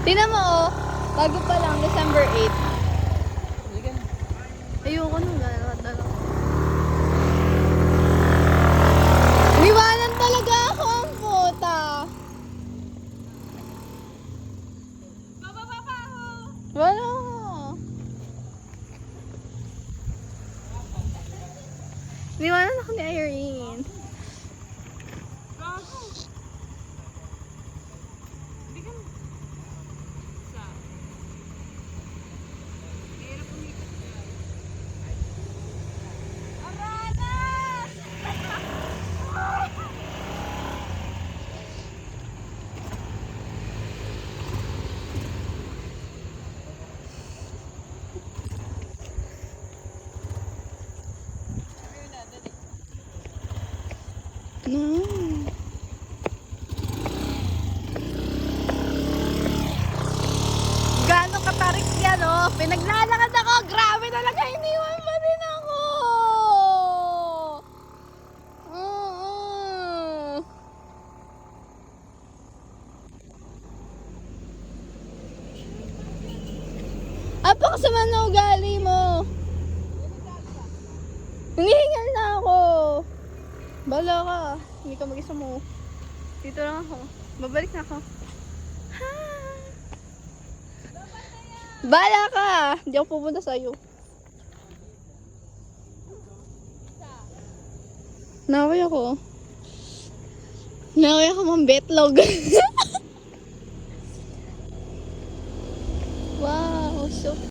Tingnan mo oh. Bago pa lang, December 8. Ayoko nung dalawa. Iniwanan talaga ako ang puta. Wala. Iniwanan ako ni Irene. No. Gano'ng katarik yan, oh. Pinaglalakad ako. Grabe talaga. Iniwan pa din ako. Apakasama na ugali mo. Hinihingal na ako. Bala ka. Hindi ka mag-isa mo. Dito lang ako. Babalik na ako. Ha? Bala ka. Hindi ako pupunta sa'yo. Naway ako. Naway ako mang betlog.